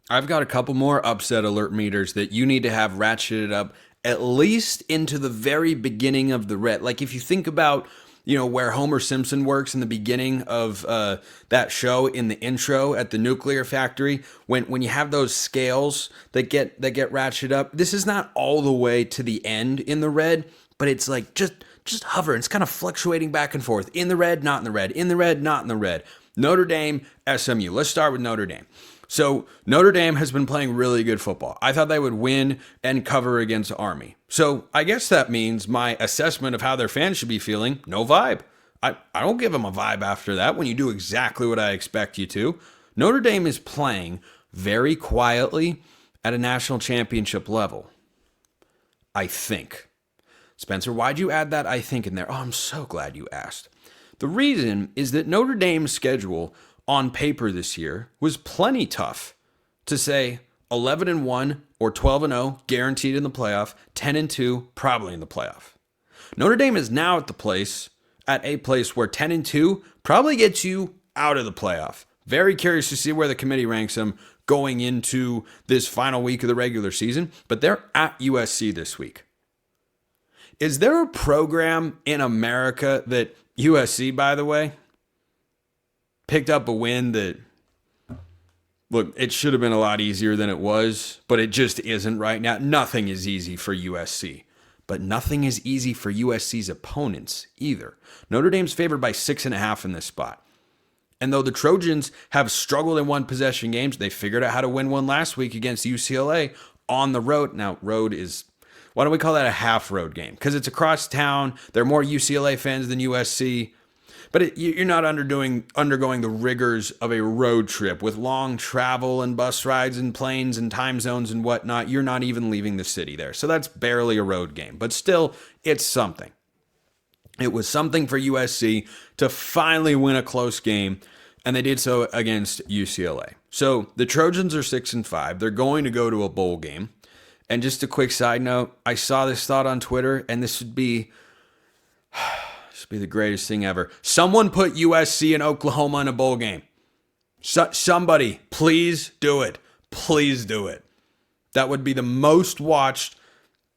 I've got a couple more upset alert meters that you need to have ratcheted up at least into the very beginning of the red. Like if you think about, where Homer Simpson works in the beginning of that show in the intro at the nuclear factory, when you have those scales that get ratcheted up, this is not all the way to the end in the red, but it's like just hover. It's kind of fluctuating back and forth in the red, not in the red, in the red, not in the red. Notre Dame, SMU. Let's start with Notre Dame. So Notre Dame has been playing really good football. I thought they would win and cover against Army. So I guess that means my assessment of how their fans should be feeling, no vibe. I don't give them a vibe after that when you do exactly what I expect you to. Notre Dame is playing very quietly at a national championship level. I think. Spencer, why'd you add that I think in there? Oh, I'm so glad you asked. The reason is that Notre Dame's schedule on paper this year was plenty tough. To say 11-1 or 12-0 guaranteed in the playoff, 10-2 probably in the playoff. Notre Dame is now at a place where 10-2 probably gets you out of the playoff. Very curious to see where the committee ranks them going into this final week of the regular season, but they're at USC this week. Is there a program in America that USC, by the way, picked up a win that, look, it should have been a lot easier than it was, but it just isn't right now. Nothing is easy for USC, but nothing is easy for USC's opponents either. Notre Dame's favored by 6.5 in this spot. And though the Trojans have struggled in one possession games, they figured out how to win one last week against UCLA on the road. Now, why don't we call that a half road game? Because it's across town. There are more UCLA fans than USC. But you're not undergoing the rigors of a road trip with long travel and bus rides and planes and time zones and whatnot. You're not even leaving the city there. So that's barely a road game. But still, it's something. It was something for USC to finally win a close game, and they did so against UCLA. So the Trojans are 6-5. They're going to go to a bowl game. And just a quick side note, I saw this thought on Twitter, and this would be the greatest thing ever. Someone put USC and Oklahoma in a bowl game. Somebody, please do it. Please do it. That would be the most watched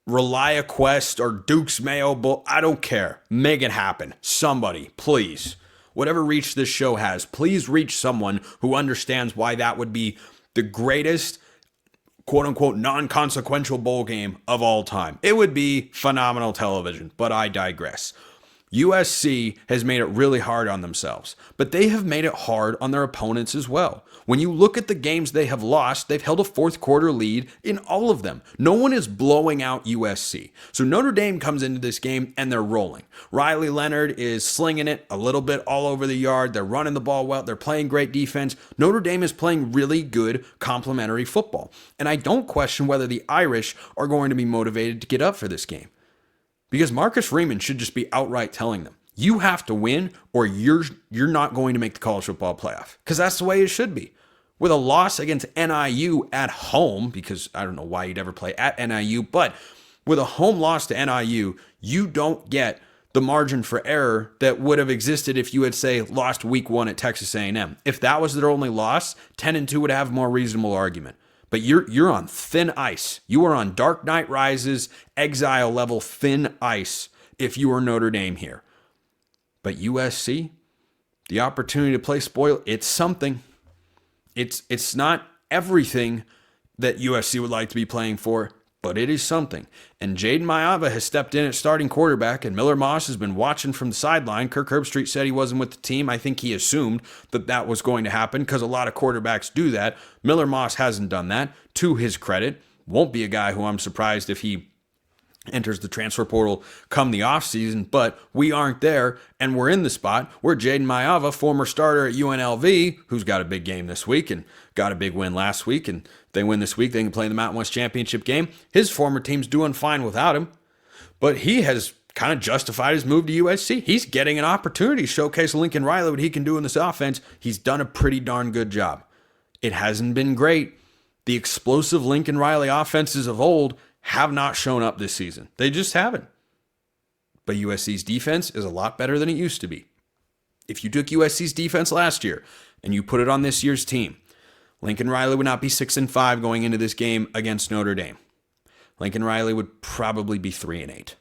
ReliaQuest or Duke's Mayo Bowl. I don't care. Make it happen. Somebody, please. Whatever reach this show has, please reach someone who understands why that would be the greatest quote-unquote non-consequential bowl game of all time. It would be phenomenal television, but I digress. USC has made it really hard on themselves, but they have made it hard on their opponents as well. When you look at the games they have lost, they've held a fourth quarter lead in all of them. No one is blowing out USC. So Notre Dame comes into this game and they're rolling. Riley Leonard is slinging it a little bit all over the yard. They're running the ball well. They're playing great defense. Notre Dame is playing really good complementary football. And I don't question whether the Irish are going to be motivated to get up for this game. Because Marcus Freeman should just be outright telling them, you have to win or you're not going to make the college football playoff. Because that's the way it should be. With a loss against NIU at home, because I don't know why you'd ever play at NIU, but with a home loss to NIU, you don't get the margin for error that would have existed if you had, say, lost week 1 at Texas A&M. If that was their only loss, 10-2 would have a more reasonable argument. But you're on thin ice. You are on Dark Knight Rises, exile level thin ice if you are Notre Dame here. But USC, the opportunity to play spoil, it's something. It's not everything that USC would like to be playing for, but it is something. And Jaden Maiava has stepped in at starting quarterback, and Miller Moss has been watching from the sideline. Kirk Herbstreit said he wasn't with the team. I think he assumed that was going to happen because a lot of quarterbacks do that. Miller Moss hasn't done that, to his credit. Won't be a guy who I'm surprised if he enters the transfer portal come the offseason, but we aren't there, and we're in the spot where Jaden Maiava, former starter at UNLV, who's got a big game this week and got a big win last week, and if they win this week, they can play in the Mountain West Championship game. His former team's doing fine without him, but he has kind of justified his move to USC. He's getting an opportunity to showcase Lincoln Riley what he can do in this offense. He's done a pretty darn good job. It hasn't been great. The explosive Lincoln Riley offenses of old have not shown up this season. They just haven't. But USC's defense is a lot better than it used to be. If you took USC's defense last year and you put it on this year's team, Lincoln Riley would not be 6-5 going into this game against Notre Dame. Lincoln Riley would probably be 3-8.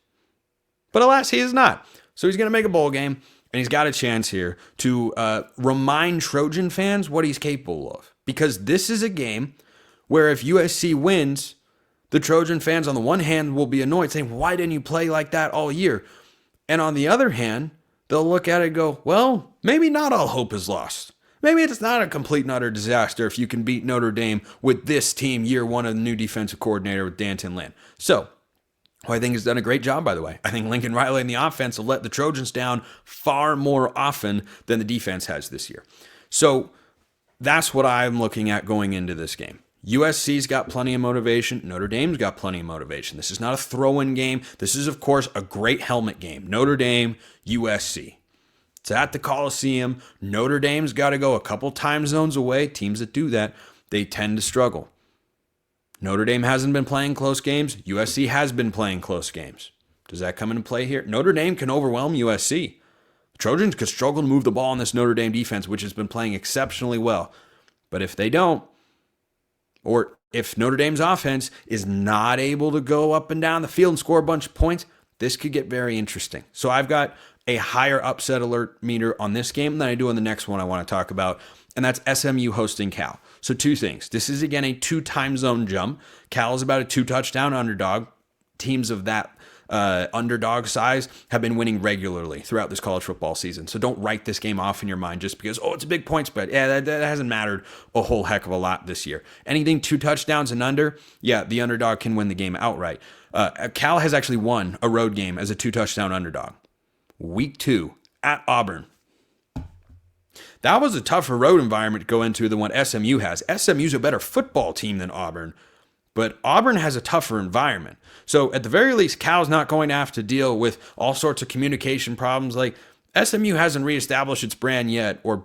But alas, he is not. So he's going to make a bowl game, and he's got a chance here to remind Trojan fans what he's capable of. Because this is a game where if USC wins, the Trojan fans on the one hand will be annoyed, saying, why didn't you play like that all year? And on the other hand, they'll look at it and go, well, maybe not all hope is lost. Maybe it's not a complete and utter disaster if you can beat Notre Dame with this team year one of the new defensive coordinator with Danton Lynn. So, who I think has done a great job, by the way. I think Lincoln Riley and the offense have let the Trojans down far more often than the defense has this year. So, that's what I'm looking at going into this game. USC's got plenty of motivation. Notre Dame's got plenty of motivation. This is not a throw-in game. This is, of course, a great helmet game. Notre Dame, USC. It's at the Coliseum. Notre Dame's got to go a couple time zones away. Teams that do that, they tend to struggle. Notre Dame hasn't been playing close games. USC has been playing close games. Does that come into play here? Notre Dame can overwhelm USC. The Trojans could struggle to move the ball on this Notre Dame defense, which has been playing exceptionally well. But if they don't, or if Notre Dame's offense is not able to go up and down the field and score a bunch of points, this could get very interesting. So I've got a higher upset alert meter on this game than I do on the next one I want to talk about, and that's SMU hosting Cal. So two things. This is, again, a 2 time zone jump. Cal is about a 2 touchdown underdog. Teams of that underdog size have been winning regularly throughout this college football season. So don't write this game off in your mind just because, it's a big point spread. Yeah, that hasn't mattered a whole heck of a lot this year. Anything 2 touchdowns and under, yeah, the underdog can win the game outright. Cal has actually won a road game as a 2 touchdown underdog. Week 2 at Auburn. That was a tougher road environment to go into than what SMU has. SMU's a better football team than Auburn, but Auburn has a tougher environment. So at the very least, Cal's not going to have to deal with all sorts of communication problems. Like SMU hasn't reestablished its brand yet or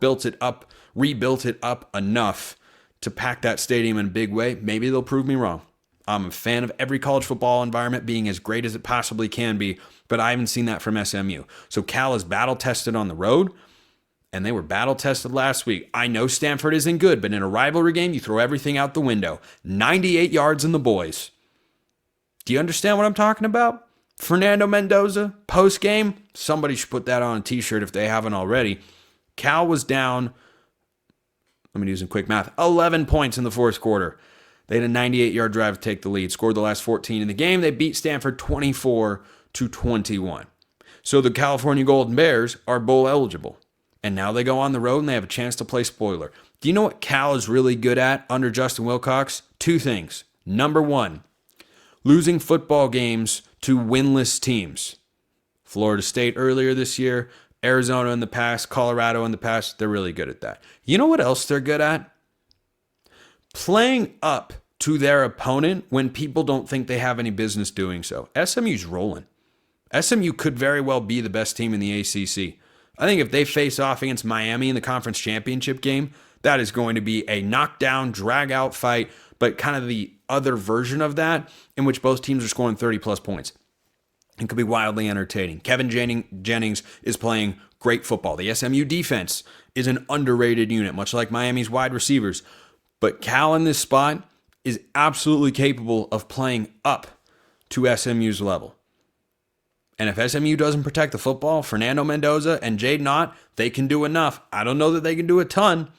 rebuilt it up enough to pack that stadium in a big way. Maybe they'll prove me wrong. I'm a fan of every college football environment being as great as it possibly can be, but I haven't seen that from SMU. So Cal is battle-tested on the road, and they were battle-tested last week. I know Stanford isn't good, but in a rivalry game, you throw everything out the window. 98 yards in the boys. Do you understand what I'm talking about? Fernando Mendoza, post-game, somebody should put that on a t-shirt if they haven't already. Cal was down, let me do some quick math, 11 points in the fourth quarter. They had a 98-yard drive to take the lead, scored the last 14 in the game. They beat Stanford 24-21. So the California Golden Bears are bowl eligible. And now they go on the road and they have a chance to play spoiler. Do you know what Cal is really good at under Justin Wilcox? 2 things. Number 1, losing football games to winless teams. Florida State earlier this year, Arizona in the past, Colorado in the past, they're really good at that. You know what else they're good at? Playing up to their opponent when people don't think they have any business doing so. SMU's rolling. SMU could very well be the best team in the ACC. I think if they face off against Miami in the conference championship game, that is going to be a knockdown, drag-out fight, but kind of the other version of that in which both teams are scoring 30-plus points. It could be wildly entertaining. Kevin Jennings is playing great football. The SMU defense is an underrated unit, much like Miami's wide receivers. But Cal in this spot is absolutely capable of playing up to SMU's level. And if SMU doesn't protect the football, Fernando Mendoza and Jaden Ott, they can do enough. I don't know that they can do a ton,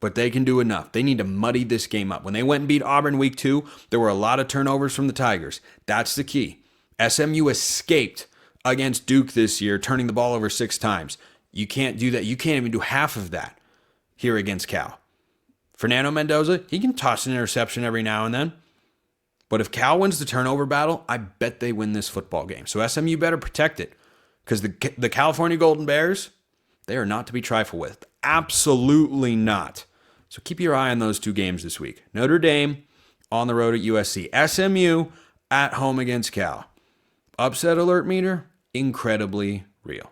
but they can do enough. They need to muddy this game up. When they went and beat Auburn week 2, there were a lot of turnovers from the Tigers. That's the key. SMU escaped against Duke this year, turning the ball over 6 times. You can't do that. You can't even do half of that here against Cal. Fernando Mendoza, he can toss an interception every now and then. But if Cal wins the turnover battle, I bet they win this football game. So SMU better protect it because the California Golden Bears, they are not to be trifled with. Absolutely not. So keep your eye on those 2 games this week. Notre Dame on the road at USC. SMU at home against Cal. Upset alert meter, incredibly real.